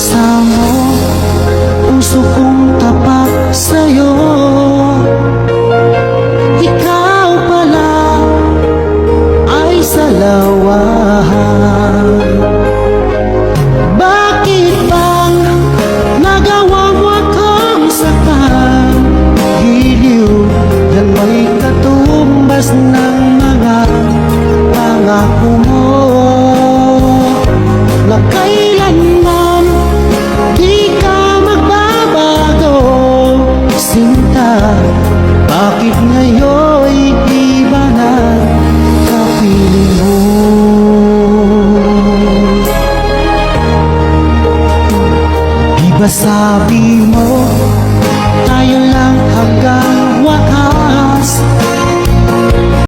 pag-asa mo, puso kong tapat sa'yo. Ikaw pala ay salawahan. Bakit bang nagawa mo akong saktan? Giliw, yan may katumbas ng mga pangako mo na kailanman di ka magbabago. Sinta, bakit ngayon'y iba na kapiling mo? Di ba sabi mo